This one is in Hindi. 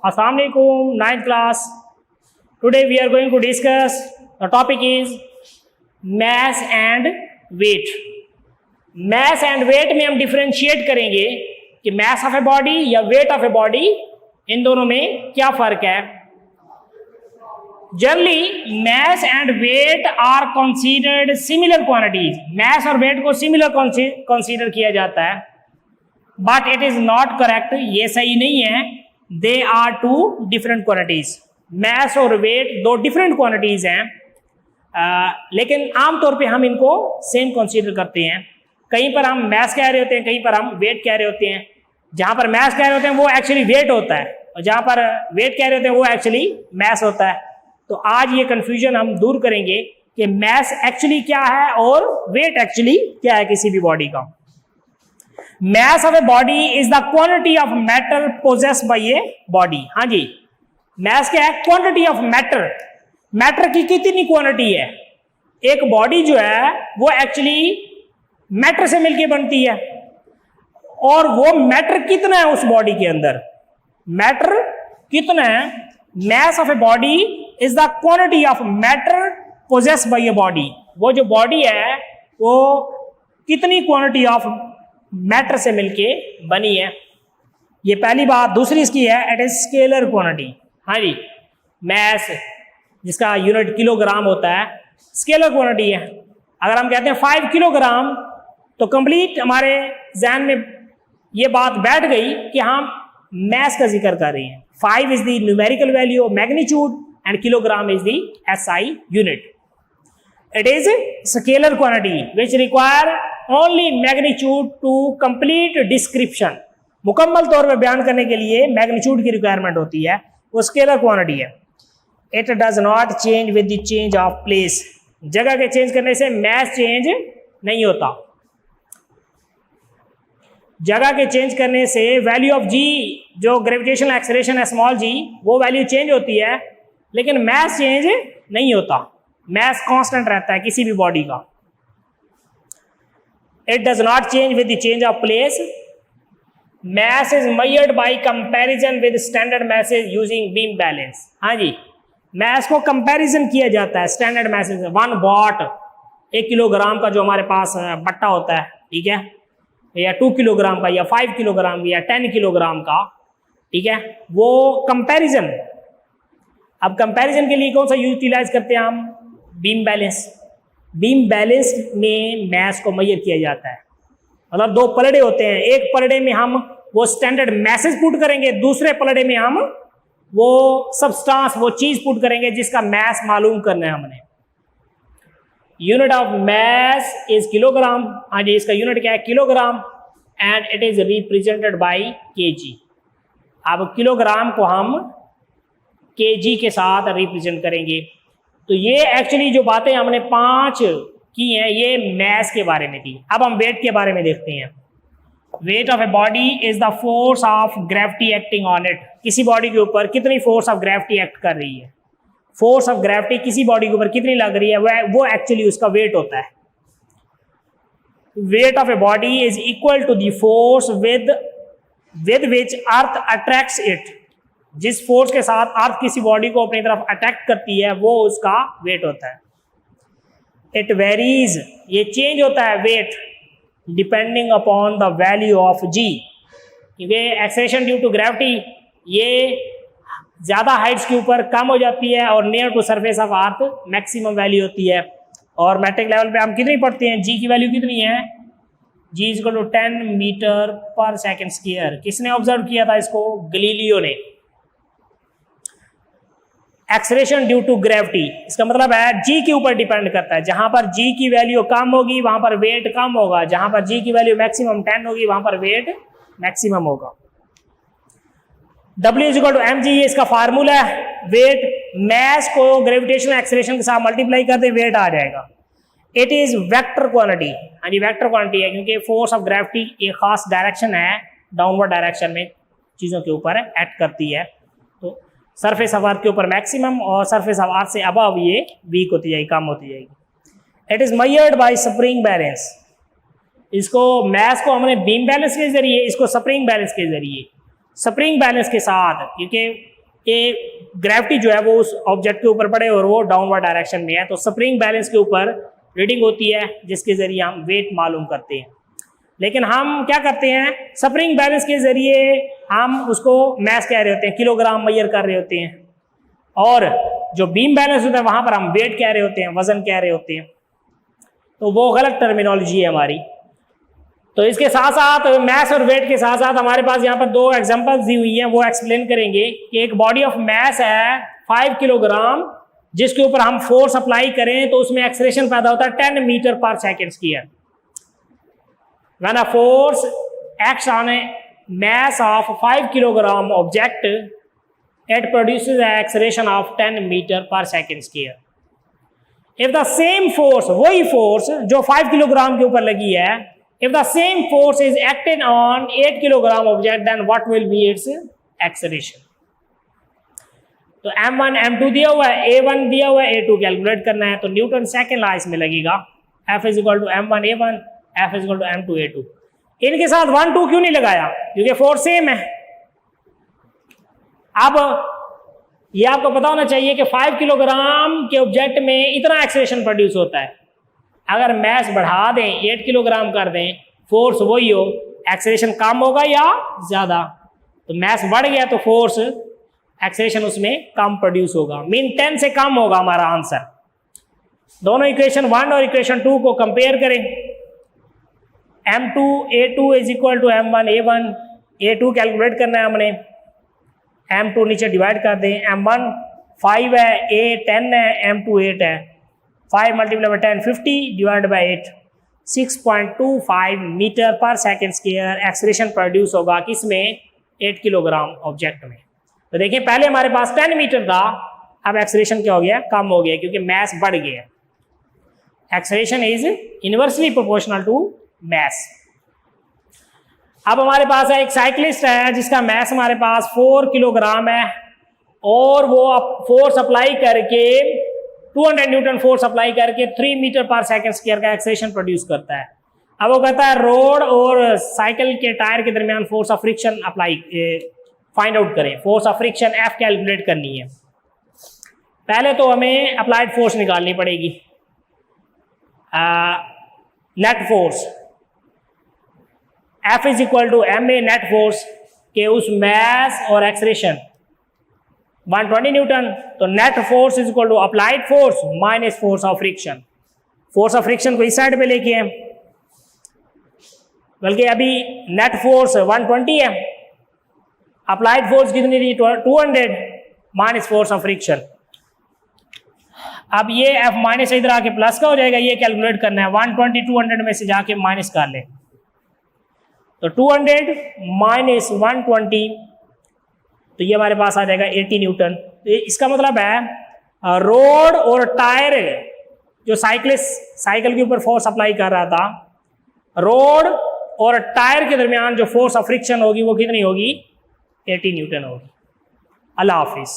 Assalamu alaikum, 9th class. Today we are going to discuss, the topic is mass and weight. Mass and weight में हम differentiate करेंगे कि mass of a body या weight of a body इन दोनों में क्या फ़र्क है. Generally, mass and weight are considered similar quantities. Mass और weight को similar consider किया जाता है. But it is not correct. ये सही नहीं है. They are two different quantities. Mass और weight दो different quantities हैं. लेकिन आमतौर पे हम इनको सेम कंसीडर करते हैं. कहीं पर हम mass कह रहे होते हैं, कहीं पर हम weight कह रहे होते हैं. जहाँ पर mass कह रहे होते हैं वो एक्चुअली weight होता है, और जहाँ पर weight कह रहे होते हैं वो एक्चुअली mass होता है. तो आज ये कंफ्यूजन हम दूर करेंगे कि mass एक्चुअली क्या है और weight एक्चुअली क्या है किसी भी बॉडी का. Mass of a body is the quantity of matter possessed by a body. हाँ जी, mass क्या है? Quantity of matter. Matter की कितनी क्वांटिटी है? एक बॉडी जो है वो एक्चुअली मैटर से मिलके बनती है, और वो मैटर कितना है उस बॉडी के अंदर? मैटर कितना है? Mass of a body is the quantity of matter possessed by a body. वो जो बॉडी है वो कितनी क्वांटिटी ऑफ मैटर से मिलके बनी है. ये पहली बात. दूसरी इसकी है, इट इज स्केलर क्वांटिटी. हाँ जी, मैस जिसका यूनिट किलोग्राम होता है, स्केलर क्वांटिटी है. अगर हम कहते हैं 5 किलोग्राम तो कंप्लीट हमारे जहन में ये बात बैठ गई कि हम मैस का जिक्र कर रहे हैं. 5 is the numerical value of magnitude and kilogram is the SI unit. It is scalar quantity which require only magnitude to complete description. मुकम्मल तौर पर बयान करने के लिए मैग्नीट्यूड की रिक्वायरमेंट होती है, वो स्केलर क्वांटिटी है. It does not change with the change of place. जगह के चेंज करने से मैस चेंज नहीं होता. जगह के चेंज करने से वैल्यू ऑफ जी, जो ग्रेविटेशनल एक्सेलरेशन है स्मॉल जी, वो वैल्यू चेंज होती है, लेकिन मैस चेंज नहीं होता. मैस कांस्टेंट रहता है किसी भी बॉडी का. It does not change with the change of place. Mass is measured by comparison with standard masses using beam balance. हाँ जी, मैस को कंपैरिजन किया जाता है स्टैंडर्ड मैसेज. 1 वॉट, 1 किलोग्राम का जो हमारे पास बट्टा होता है, ठीक है, या 2 किलोग्राम का, या 5 किलोग्राम, या 10 किलोग्राम का, ठीक है, वो कंपैरिजन. अब कंपैरिजन के लिए कौन सा यूटिलाइज करते हैं हम? Beam balance. बीम बैलेंस में मैस को मेजर किया जाता है. मतलब 2 पलड़े होते हैं, एक पलड़े में हम वो स्टैंडर्ड मैसेज पुट करेंगे, दूसरे पलड़े में हम वो सब्सटेंस, वो चीज पुट करेंगे जिसका मैस मालूम करना है हमने. Unit of mass is kilogram. हाँ जी, इसका यूनिट क्या है? Kilogram. And it is represented by KG. अब किलोग्राम को हम केजी के साथ रिप्रेजेंट करेंगे. तो ये एक्चुअली जो बातें हमने 5 की हैं ये मैस के बारे में थी. अब हम वेट के बारे में देखते हैं. Wait of a body is the force of gravity acting on it. किसी बॉडी के ऊपर कितनी फोर्स ऑफ ग्रेविटी एक्ट कर रही है, फोर्स ऑफ ग्रेविटी किसी बॉडी के ऊपर कितनी लग रही है, वो एक्चुअली उसका वेट होता है. Weight of a body is equal to the force with which earth attracts it. जिस फोर्स के साथ अर्थ किसी बॉडी को अपनी तरफ अट्रैक्ट करती है वो उसका वेट होता है. इट वेरीज, ये चेंज होता है weight depending upon the value of G. क्योंकि एक्सेलरेशन ड्यू टू ग्रेविटी ये ज़्यादा हाइट्स के ऊपर कम हो जाती है और near to surface of earth maximum value होती है. और मैट्रिक लेवल पे हम कितनी पढ़ते हैं? जी की वैल्यू कितनी है? जी is equal to 10 metre per second square. किसने ऑब्जर्व किया था इसको? गलीलियो ने. एक्सेलरेशन ड्यू टू ग्रेविटी, इसका मतलब है जी के ऊपर डिपेंड करता है. जहां पर जी की वैल्यू कम होगी वहां पर वेट कम होगा, जहां पर जी की वैल्यू मैक्सिमम 10 होगी वहां पर वेट मैक्सिमम होगा. W is equal to mg, ये इसका फार्मूला है. वेट, मैस को ग्रेविटेशनल एक्सेलरेशन के साथ मल्टीप्लाई कर दे, वेट आ जाएगा. It is vector quantity. हाँ जी, वेक्टर क्वांटिटी है क्योंकि फोर्स ऑफ ग्रेविटी एक खास डायरेक्शन है, डाउनवर्ड डायरेक्शन में चीजों के ऊपर एक्ट करती है. तो सरफेस ऑफ अर्थ के ऊपर मैक्सिमम और सरफेस ऑफ अर्थ से अबव ये वीक होती जाएगी, कम होती जाएगी. It is measured bye spring balance. इसको मैस को हमने बीम बैलेंस के जरिए, इसको स्प्रिंग बैलेंस के जरिए, स्प्रिंग बैलेंस के साथ, क्योंकि ये ग्रेविटी जो है वो उस ऑब्जेक्ट के ऊपर पड़े और वो डाउनवर्ड डायरेक्शन में है, तो स्प्रिंग बैलेंस के ऊपर रीडिंग होती है जिसके ज़रिए हम वेट मालूम करते हैं। लेकिन हम क्या करते हैं, स्प्रिंग बैलेंस के ज़रिए हम उसको मैस कह रहे होते हैं, किलोग्राम मेजर कर रहे होते हैं, और जो बीम बैलेंस होता है वहाँ पर हम वेट कह रहे होते हैं, वजन कह रहे होते हैं। तो वो गलत टर्मिनोलॉजी है हमारी। तो इसके साथ साथ मैस और वेट के साथ साथ हमारे पास यहाँ पर दो एग्जांपल्स दी हुई हैं, वो एक्सप्लेन करेंगे कि एक बॉडी ऑफ मैस है 5 किलोग्राम, जिसके ऊपर हम फोर्स अप्लाई करें तो उसमें एक्सेलरेशन पैदा होता है 10 metre per second square. When a force acts on A mass of 5 kilogram object, it produces an acceleration of 10 meter per second square. If the same force, वही फोर्स जो 5 किलोग्राम के ऊपर लगी है, if the same force is acted on 8 kilogram object, then what will be its acceleration? तो m1 m2 दिया हुआ है, a1 दिया हुआ है, a2 कैलकुलेट करना है, तो न्यूटन सेकेंड लॉ इसमें लगेगा, F is equal to m1 a1, F is equal to m2 a2। इनके साथ 1 2 क्यों नहीं लगाया, क्योंकि फोर्स सेम है। अब ये आपको पता होना चाहिए कि 5 किलोग्राम के ऑब्जेक्ट में इतना एक्सेलरेशन प्रोड्यूस होता है। अगर मैस बढ़ा दें, 8 किलोग्राम कर दें, फोर्स वही हो, एक्सेलरेशन कम होगा या ज्यादा? तो मैस बढ़ गया तो फोर्स एक्सेलरेशन उसमें कम प्रोड्यूस होगा, मीन 10 से कम होगा हमारा आंसर। दोनों इक्वेशन 1 और इक्वेशन 2 को कंपेयर करें। m2 a2 is equal to m1 a1, a2 calculate करना है हमने, m2 नीचे डिवाइड कर दें, m1 5 है, a 10 है, m2 8 है, 5 multiply by 10 50 divide by 8 6.25 metre per second square acceleration produce होगा किसमें, 8 किलोग्राम ऑब्जेक्ट में। तो देखिए पहले हमारे पास 10 मीटर था, अब एक्सेलरेशन क्या हो गया, कम हो गया, क्योंकि मैस बढ़ गया। Acceleration is inversely proportional to mass. अब हमारे पास है एक साइक्लिस्ट है जिसका मैस हमारे पास 4 किलोग्राम है, और वो फोर्स अप्लाई करके 200 न्यूटन फोर्स अप्लाई करके 3 मीटर पर सेकेंड स्क्वायर का एक्सेलरेशन प्रोड्यूस करता है। अब वो कहता है रोड और साइकिल के टायर के दरमियान force of friction apply find out करें, force of friction F calculate करनी है। पहले तो हमें अप्लाइड फोर्स निकालनी पड़ेगी, net force F is equal to ma net force के उस मैस और एक्सेलरेशन 120 न्यूटन, तो net force is equal to applied force minus force of friction. Force of friction को इस साइड पे लेके हैं, बल्कि अभी नेट फोर्स 120 है, अप्लाइड फोर्स कितनी थी 200 माइनस फोर्स ऑफ फ्रिक्शन। अब ये F माइनस इधर आके प्लस का हो जाएगा, ये कैलकुलेट करना है, 120 200 में से जाके माइनस कर ले, तो 200 माइनस 120, तो ये हमारे पास आ जाएगा 80 न्यूटन। तो इसका मतलब है रोड और टायर, जो साइकिल के ऊपर फोर्स अप्लाई कर रहा था, रोड और टायर के दरमियान जो फोर्स ऑफ फ्रिक्शन होगी वो कितनी होगी, 80 न्यूटन होगी। अल्लाह हाफिज।